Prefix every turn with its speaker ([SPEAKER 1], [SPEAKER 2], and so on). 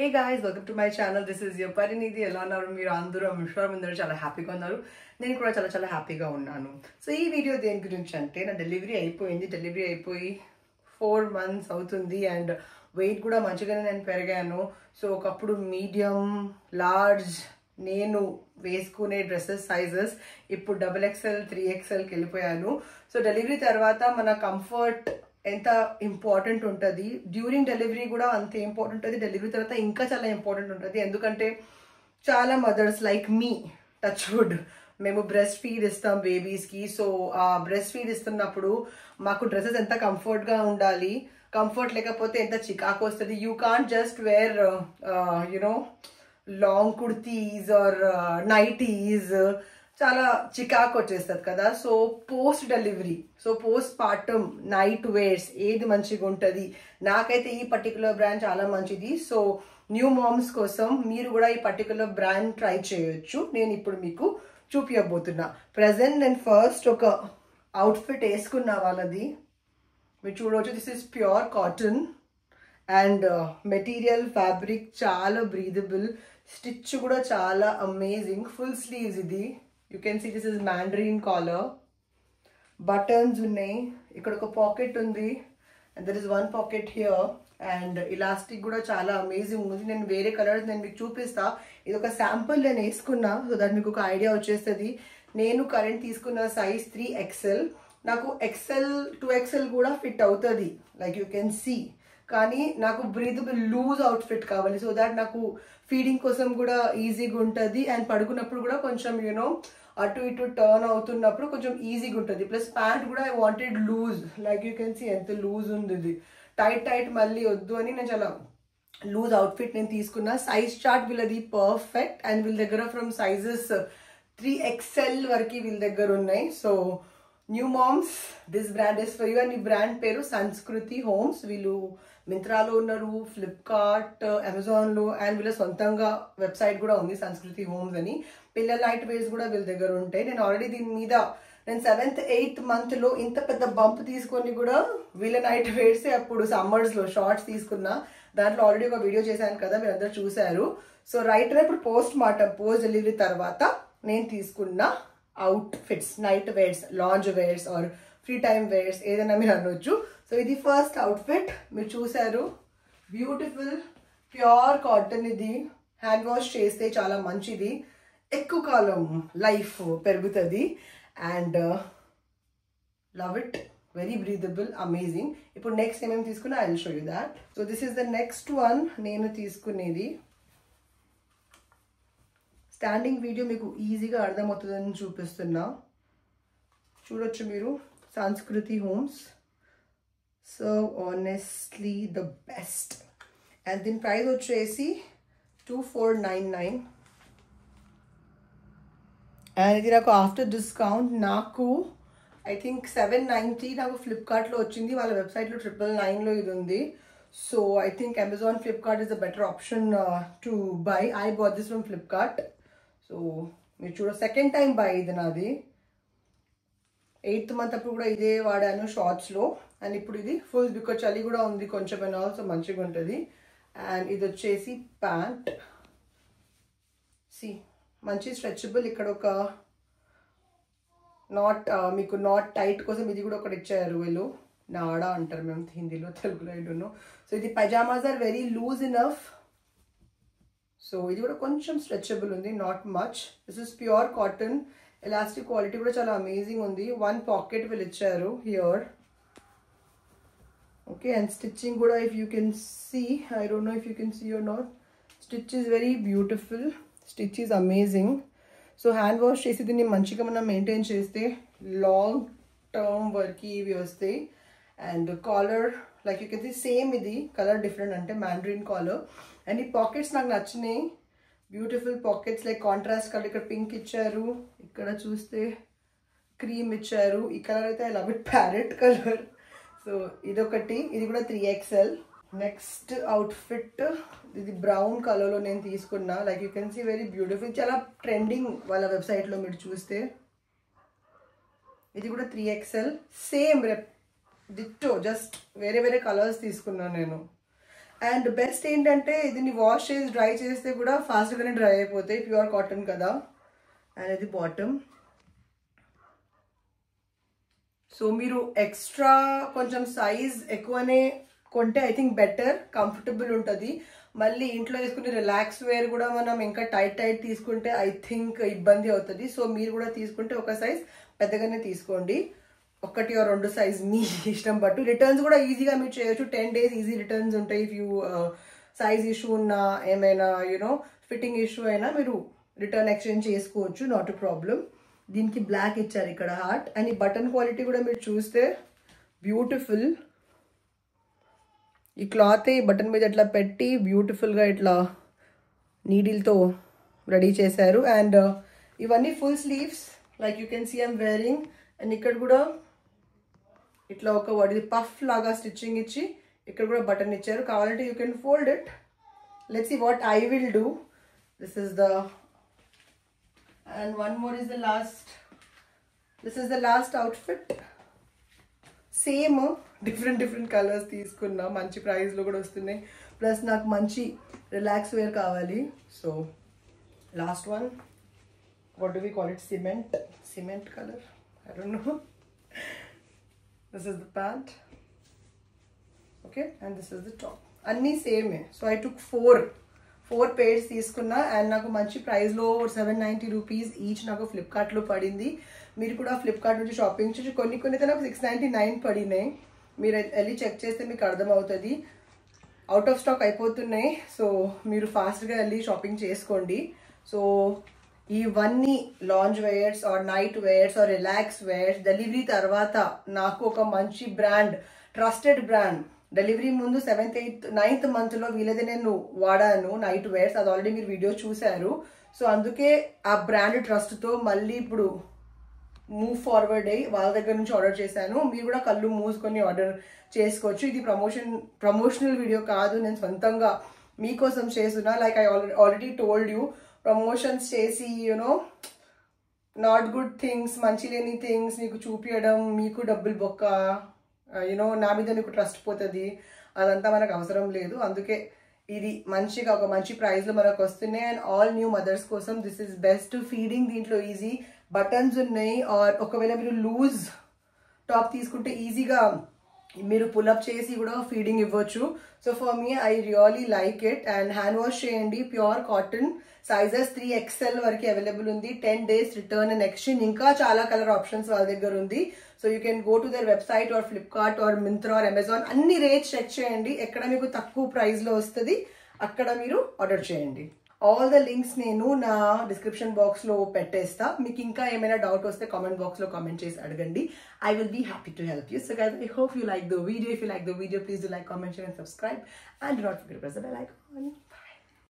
[SPEAKER 1] Hey guys, welcome to my channel. This is your Parinidhi. ఎలా ఉన్నారు మీరు అందరూ? I'm sure అందరూ చాలా హ్యాపీగా ఉన్నారు. నేను కూడా చాలా హ్యాపీగా ఉన్నాను. సో ఈ వీడియో దేని గురించి అంటే నా డెలివరీ అయిపోయి 4 months అవుతుంది అండ్ వెయిట్ కూడా మంచిగానే నేను పెరిగాను. సో ఒకప్పుడు మీడియం, లార్జ్ నేను వేసుకునే డ్రెస్సెస్ సైజెస్ ఇప్పుడు XXL, 3XLకి వెళ్ళిపోయాను. సో డెలివరీ తర్వాత మన కంఫర్ట్ ఎంత ఇంపార్టెంట్ ఉంటుంది, డ్యూరింగ్ డెలివరీ కూడా అంతే ఇంపార్టెంట్ ఉంటుంది, డెలివరీ తర్వాత ఇంకా చాలా ఇంపార్టెంట్ ఉంటుంది. ఎందుకంటే చాలా మదర్స్ లైక్ మీ, టచ్ వుడ్, మేము బ్రెస్ట్ ఫీడ్ ఇస్తాం బేబీస్కి. సో ఆ బ్రెస్ట్ ఫీడ్ ఇస్తున్నప్పుడు మాకు డ్రెస్సెస్ ఎంత కంఫర్ట్గా ఉండాలి, కంఫర్ట్ లేకపోతే ఎంత చికాకు వస్తుంది. You can't just wear you know long kurtis or nighties, చాలా చికాకు వచ్చేస్తుంది కదా. So post delivery, so postpartum night wears ఏది మంచిగా ఉంటుంది? నాకైతే ఈ పర్టికులర్ బ్రాండ్ చాలా మంచిది. సో న్యూ మామ్స్ కోసం మీరు కూడా ఈ పర్టికులర్ బ్రాండ్ ట్రై చేయొచ్చు. నేను ఇప్పుడు మీకు చూపించబోతున్నా. ప్రజెంట్ నేను ఫస్ట్ ఒక అవుట్ఫిట్ వేసుకున్న వాళ్ళది మీరు చూడవచ్చు. This is pure cotton and material fabric చాలా బ్రీదబుల్, స్టిచ్ కూడా చాలా అమేజింగ్, ఫుల్ స్లీవ్స్. ఇది you can see this is mandarin collar, buttons ఉన్నాయి, ఇక్కడ ఒక పాకెట్ ఉంది and there is one pocket here and elastic కూడా చాలా అమేజింగ్ ఉంది. నేను వేరే కలర్స్ నేను మీకు చూపిస్తా. ఇది ఒక శాంపుల్ నేను వేసుకున్నా, సో దాన్ని మీకు ఒక ఐడియా వచ్చేస్తుంది. నేను కరెంట్ తీసుకున్న సైజ్ 3XL, నాకు XL 2XL కూడా ఫిట్ అవుతుంది లైక్ యూ కెన్ సీ. కానీ నాకు బ్రీదబుల్ లూజ్ అవుట్ఫిట్ కావాలి, సో దాట్ నాకు ఫీడింగ్ కోసం కూడా ఈజీగా ఉంటుంది అండ్ పడుకున్నప్పుడు కూడా కొంచెం యూనో అటు ఇటు టర్న్ అవుతున్నప్పుడు కొంచెం ఈజీగా ఉంటుంది. ప్లస్ ప్యాంట్ కూడా I wanted loose, like you can see ఎంత లూజ్ ఉంది. ఇది టైట్ మళ్ళీ వద్దు అని నేను చాలా లూజ్ అవుట్ఫిట్ నేను తీసుకున్నా. సైజ్ చార్ట్ వీళ్ళది పర్ఫెక్ట్ అండ్ వీళ్ళ దగ్గర ఫ్రమ్ సైజెస్ 3XL వరకు వీళ్ళ దగ్గర ఉన్నాయి. So new moms, this brand is for you. And ఈ బ్రాండ్ పేరు సంస్కృతి హోమ్స్. వీళ్ళు మింత్రాలో ఉన్నారు, ఫ్లిప్కార్ట్, అమెజాన్లో అండ్ వీళ్ళ సొంతంగా వెబ్సైట్ కూడా ఉంది సంస్కృతి హోమ్స్ అని. పిల్లల నైట్ వేర్స్ కూడా వీళ్ళ దగ్గర ఉంటాయి. నేను ఆల్రెడీ దీని మీద నేను 7th, 8th monthలో ఇంత పెద్ద బంప్ తీసుకొని కూడా వీళ్ళ నైట్ వేర్స్ అప్పుడు సమ్మర్స్లో షార్ట్స్ తీసుకున్నా. దాంట్లో ఆల్రెడీ ఒక వీడియో చేశాను కదా, మీరు అందరు చూశారు. సో రైట్ ఇప్పుడు పోస్ట్ డెలివరీ తర్వాత నేను తీసుకున్న outfits, night wears, lounge wears or free time wears ఏదైనా మీరు అనొచ్చు. సో ఇది ఫస్ట్ అవుట్ఫిట్ మీరు చూసారు, బ్యూటిఫుల్ ప్యూర్ కాటన్. ఇది హ్యాండ్ వాష్ చేస్తే చాలా మంచిది, ఎక్కువ కాలం లైఫ్ పెరుగుతుంది and love it, very breathable, amazing. ఇప్పుడు నెక్స్ట్ ఏమేమి తీసుకున్నా I will show you that. So this is the next one నేను తీసుకునేది. స్టాండింగ్ వీడియో మీకు ఈజీగా అర్థమవుతుందని చూపిస్తున్నా, చూడొచ్చు మీరు. సంస్కృతి homes, so honestly the best. And దీని ప్రైస్ వచ్చేసి 2499 అండ్ ఇది నాకు ఆఫ్టర్ డిస్కౌంట్ నాకు ఐ థింక్ 790 నాకు ఫ్లిప్కార్ట్లో వచ్చింది. వాళ్ళ వెబ్సైట్లో 999లో ఇది ఉంది. So I think Amazon, Flipkart is the better option to buy. I bought this from Flipkart. So మీరు చూడ సెకండ్ టైం బై ఇది నాది. 8th month అప్పుడు కూడా ఇదే వాడాను షార్ట్స్లో అండ్ ఇప్పుడు ఇది ఫుల్, బికాజ్ చలి కూడా ఉంది కొంచెం అండ్ ఆల్సో మంచిగా ఉంటుంది. అండ్ ఇది వచ్చేసి ప్యాంట్, సి మంచి స్ట్రెచబుల్. ఇక్కడ ఒక నాట్ మీకు నాట్ టైట్ కోసం ఇది కూడా ఒకటి ఇచ్చారు వీళ్ళు, నాడా అంటారు మేము హిందీలో, తెలుగులో ఐ డోంట్ నో. సో ఇది pajamas are very loose enough. So ఇది కూడా కొంచెం స్ట్రెచబుల్ ఉంది, not much. This is pure cotton, elastic quality కూడా చాలా అమేజింగ్ ఉంది. 1 pocket వీళ్ళు ఇచ్చారు హియర్. ఓకే, అండ్ స్టిచ్చింగ్ కూడా if you can see, I don't know if you can see or not, stitch is very beautiful, stitch is amazing. So hand wash చేసి దీన్ని మంచిగా మనం మెయింటైన్ చేస్తే లాంగ్ టర్మ్ వరకు ఇవి వస్తాయి. And collar like you can see same, ఇది colour different అంటే మ్యాండరిన్ కాలర్. అండ్ ఈ పాకెట్స్ నాకు నచ్చినాయి, beautiful pockets, like contrast colour. ఇక్కడ పింక్ ఇచ్చారు, ఇక్కడ చూస్తే క్రీమ్ ఇచ్చారు. ఈ కలర్ అయితే I love it, parrot colour. So ఇదొకటి, ఇది కూడా 3XL. నెక్స్ట్ అవుట్ఫిట్ ఇది బ్రౌన్ కలర్లో నేను తీసుకున్నా, like you can see very beautiful, చాలా ట్రెండింగ్ వాళ్ళ వెబ్సైట్లో మీరు చూస్తే. ఇది కూడా 3XL, సేమ్ డిట్టో, జస్ట్ వేరే కలర్స్ తీసుకున్నాను నేను. అండ్ బెస్ట్ ఏంటంటే దీన్ని వాష్ చేసి డ్రై చేస్తే కూడా ఫాస్ట్గానే డ్రై అయిపోతాయి, ప్యూర్ కాటన్ కదా. అండ్ ఇది బాటమ్. సో మీరు ఎక్స్ట్రా కొంచెం సైజ్ ఎక్కువనే కొంటే ఐ థింక్ బెటర్, కంఫర్టబుల్ ఉంటుంది. మళ్ళీ ఇంట్లో వేసుకుని రిలాక్స్ వేర్ కూడా మనం ఇంకా టైట్ తీసుకుంటే ఐ థింక్ ఇబ్బంది అవుతుంది. సో మీరు కూడా తీసుకుంటే ఒక సైజ్ పెద్దగానే తీసుకోండి, 1 or 2 సైజ్ మీ ఇష్టం పట్టు. రిటర్న్స్ కూడా ఈజీగా మీరు చేయొచ్చు, 10 days ఈజీ రిటర్న్స్ ఉంటాయి. ఇఫ్ యూ సైజ్ ఇష్యూ ఉన్నా, ఏమైనా ఫిట్టింగ్ ఇష్యూ అయినా మీరు రిటర్న్ ఎక్స్చేంజ్ చేసుకోవచ్చు, నాట్ ఎ ప్రాబ్లం. దీనికి బ్లాక్ ఇచ్చారు ఇక్కడ హార్ట్. అండ్ ఈ బటన్ క్వాలిటీ కూడా మీరు చూస్తే బ్యూటిఫుల్. ఈ క్లాత్ ఈ బటన్ మీద ఇట్లా పెట్టి బ్యూటిఫుల్గా ఇట్లా నీడిల్తో రెడీ చేశారు. అండ్ ఇవన్నీ full sleeves, like you can see I'm wearing. And ఇక్కడ కూడా ఇట్లా ఒక వాడి పఫ్ లాగా స్టిచ్చింగ్ ఇచ్చి ఇక్కడ కూడా బటన్ ఇచ్చారు. కావాలంటే you can fold it. Let's see what I will do. This is the and one more is the last. This is the last outfit. Same different colors తీసుకున్నా, మంచి ప్రైస్ లో కూడా వస్తున్నాయి. ప్లస్ నాకు మంచి రిలాక్స్ వేర్ కావాలి. So last one, what do we call it? Cement color, I don't know. This is the pant, okay, and this is the top. అన్నీ same. So I took 4 pairs తీసుకున్నా. And నాకు మంచి ప్రైస్లో 790 rupees each నాకు ఫ్లిప్కార్ట్లో పడింది. మీరు కూడా ఫ్లిప్కార్ట్ నుంచి షాపింగ్ చేసి కొన్ని అయితే నాకు 699 పడినాయి. మీరు వెళ్ళి చెక్ చేస్తే మీకు అర్థమవుతుంది. అవుట్ ఆఫ్ స్టాక్ అయిపోతున్నాయి. సో మీరు ఫాస్ట్గా వెళ్ళి షాపింగ్ చేసుకోండి. సో ఇవన్నీ lounge wears or night wears or relax wears delivery తర్వాత నాకు ఒక మంచి బ్రాండ్, ట్రస్టెడ్ బ్రాండ్, డెలివరీ ముందు 7th 8th 9th మంత్లో వీలైతే నేను వాడాను నైట్ వేర్స్. అది ఆల్రెడీ మీరు వీడియో చూశారు. సో అందుకే ఆ బ్రాండ్ ట్రస్ట్తో మళ్ళీ ఇప్పుడు మూవ్ ఫార్వర్డ్ అయ్యి వాళ్ళ దగ్గర నుంచి ఆర్డర్ చేశాను. మీరు కూడా కళ్ళు మూసుకొని ఆర్డర్ చేసుకోవచ్చు. ఇది ప్రమోషనల్ వీడియో కాదు, నేను సొంతంగా మీకోసం చేస్తున్నా. Like I already told you, promotions చేసి నాట్ గుడ్ థింగ్స్, మంచి లేని థింగ్స్ మీకు చూపించడం, మీకు డబ్బులు బొక్క, నా మీద మీకు ట్రస్ట్ పోతుంది, అదంతా మనకు అవసరం లేదు. అందుకే ఇది మంచిగా ఒక మంచి ప్రైస్లో మనకు వస్తున్నాయి. అండ్ ఆల్ న్యూ మదర్స్ కోసం దిస్ ఇస్ బెస్ట్. ఫీడింగ్ దీంట్లో ఈజీ, బటన్స్ ఉన్నాయి. ఆర్ ఒకవేళ మీరు లూజ్ టాప్ తీసుకుంటే ఈజీగా మీరు పుల్అప్ చేసి కూడా ఫీడింగ్ ఇవ్వచ్చు. So for me I really like it. And hand wash చేయండి, ప్యూర్ కాటన్, సైజెస్ 3XL వరకు అవైలబుల్ ఉంది. 10 days రిటర్న్ అండ్ ఎక్స్చేంజ్. ఇంకా చాలా కలర్ ఆప్షన్స్ వాళ్ళ దగ్గర ఉంది. So you can go to their website or Flipkart or Myntra or Amazon. అన్ని rates check చేయండి, ఎక్కడ మీకు తక్కువ ప్రైస్లో వస్తుంది అక్కడ మీరు ఆర్డర్ చేయండి. ఆల్ ద లింక్స్ నేను నా డిస్క్రిప్షన్ బాక్స్లో పెట్టేస్తా. మీకు ఇంకా ఏమైనా డౌట్ వస్తే కామెంట్ బాక్స్లో కామెంట్ చేసి అడగండి. I will be happy to help you. So guys, I hope you like the video. If you like the video, please do like, comment, share and subscribe. And do not forget to press the bell icon. Bye.